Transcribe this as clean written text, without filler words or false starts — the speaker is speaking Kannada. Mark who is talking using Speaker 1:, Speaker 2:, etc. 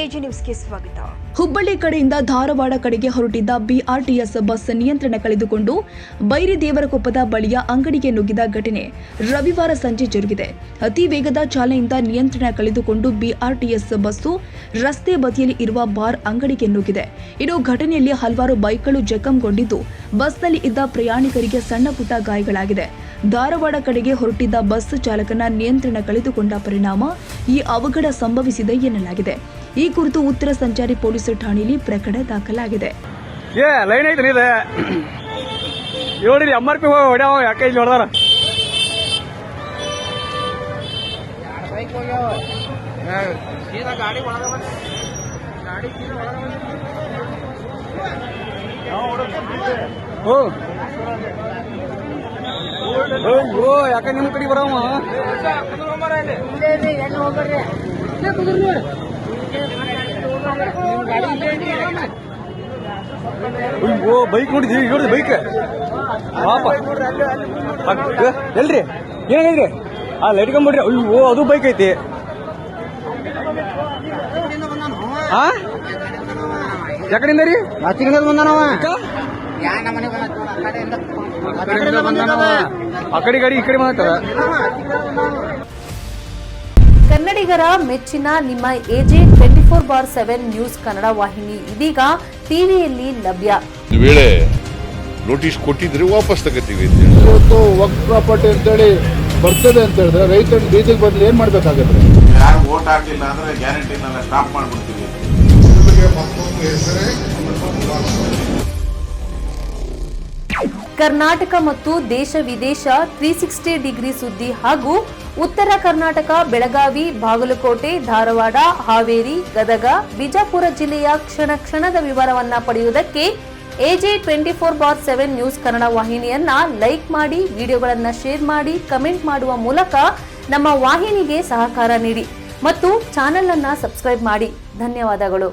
Speaker 1: ಎಜಿ ನ್ಯೂಸ್ಗೆ ಸ್ವಾಗತ.
Speaker 2: ಹುಬ್ಬಳ್ಳಿ ಕಡೆಯಿಂದ ಧಾರವಾಡ ಕಡೆಗೆ ಹೊರಟಿದ್ದ ಬಿಆರ್ಟಿಎಸ್ ಬಸ್ ನಿಯಂತ್ರಣ ಕಳೆದುಕೊಂಡು ಬೈರಿದೇವರಕೊಪ್ಪದ ಬಳಿಯ ಅಂಗಡಿಗೆ ನುಗ್ಗಿದ ಘಟನೆ ರವಿವಾರ ಸಂಜೆ ಜರುಗಿದೆ. ಅತಿ ವೇಗದ ಚಾಲನೆಯಿಂದ ನಿಯಂತ್ರಣ ಕಳೆದುಕೊಂಡು ಬಿಆರ್ಟಿಎಸ್ ಬಸ್ಸು ರಸ್ತೆ ಬದಿಯಲ್ಲಿ ಇರುವ ಬಾರ್ ಅಂಗಡಿಗೆ ನುಗ್ಗಿದೆ. ಇನ್ನು ಘಟನೆಯಲ್ಲಿ ಹಲವಾರು ಬೈಕ್ಗಳು ಜಖಂಗೊಂಡಿದ್ದು ಬಸ್ನಲ್ಲಿ ಇದ್ದ ಪ್ರಯಾಣಿಕರಿಗೆ ಸಣ್ಣ ಪುಟ್ಟ ಗಾಯಗಳಾಗಿದೆ. ಧಾರವಾಡ ಕಡೆಗೆ ಹೊರಟಿದ್ದ ಬಸ್ ಚಾಲಕನ ನಿಯಂತ್ರಣ ಕಳೆದುಕೊಂಡ ಪರಿಣಾಮ ಈ ಅವಘಡ ಸಂಭವಿಸಿದೆ ಎನ್ನಲಾಗಿದೆ. ಈ ಕುರಿತು ಉತ್ತರ ಸಂಚಾರಿ ಪೊಲೀಸ್ ಠಾಣೆಯಲ್ಲಿ ಪ್ರಕರಣ ದಾಖಲಾಗಿದೆ.
Speaker 3: ಯಾಕೆ ನಿಮ್ಮ ಕಡೆ ಬರವ ಬೈಕ್ ನೋಡಿದ್ವಿ ಇವ್ರದ್ದು ಬೈಕ್ ಪಾಪ ಎಲ್ರಿ ಏನಾಗೈತ್ರಿ ಆ ಲೈಟ್ ಕಂಬಿಡ್ರಿ ಅಯ್ಯೋ ಅದು ಬೈಕ್ ಐತಿ ಯಾಕಡಿಂದ ರೀ ರಾತ್ರಿಯಿಂದ ಬಂದಾನವ ಆ ಕಡೆ ಗಾಡಿ ಈ ಕಡೆ ಬಂದ
Speaker 4: ಕನ್ನಡಿಗರ ಮೆಚ್ಚಿನ ನಿಮ್ಮ ಎಜೆ 24/7 ನ್ಯೂಸ್ ಕನ್ನಡ ವಾಹಿನಿ ಇದೀಗ ಟಿವಿಯಲ್ಲಿ ಲಭ್ಯ.
Speaker 5: ವೇಳೆ ನೋಟಿಸ್ ಕೊಟ್ಟಿದ್ರೆ ವಾಪಸ್ ತಗೋತೀವಿ.
Speaker 6: ಇವತ್ತು ವಕ್ಫ್ ಪ್ರಾಪರ್ಟಿ ಅಂತೇಳಿ ಬರ್ತದೆ ಅಂತ ಹೇಳಿದ್ರೆ ರೈತರ ಬೀದಿಗೆ ಬದಲು ಏನ್ ಮಾಡ್ಬೇಕಾಗತ್ತೆ?
Speaker 7: ಯಾರು ವೋಟ್ ಹಾಕಲಿಲ್ಲ ಅಂದ್ರೆ ಗ್ಯಾರಂಟಿನೆಲ್ಲ ಸ್ಟಾಪ್ ಮಾಡ್ಬಿಡ್ತೀವಿ.
Speaker 4: ಕರ್ನಾಟಕ ಮತ್ತು ದೇಶ ವಿದೇಶ 360 ಡಿಗ್ರಿ ಸುದ್ದಿ ಹಾಗೂ ಉತ್ತರ ಕರ್ನಾಟಕ ಬೆಳಗಾವಿ, ಬಾಗಲಕೋಟೆ, ಧಾರವಾಡ, ಹಾವೇರಿ, ಗದಗ, ಬಿಜಾಪುರ ಜಿಲ್ಲೆಯ ಕ್ಷಣ ಕ್ಷಣದ ವಿವರವನ್ನ ಪಡೆಯುವುದಕ್ಕೆ ಎಜೆ 24/7 ನ್ಯೂಸ್ ಕನ್ನಡ ವಾಹಿನಿಯನ್ನ ಲೈಕ್ ಮಾಡಿ, ವಿಡಿಯೋಗಳನ್ನ ಶೇರ್ ಮಾಡಿ, ಕಮೆಂಟ್ ಮಾಡುವ ಮೂಲಕ ನಮ್ಮ ವಾಹಿನಿಗೆ ಸಹಕಾರ ನೀಡಿ ಮತ್ತು ಚಾನೆಲ್ ಅನ್ನ ಸಬ್ಸ್ಕ್ರೈಬ್ ಮಾಡಿ. ಧನ್ಯವಾದಗಳು.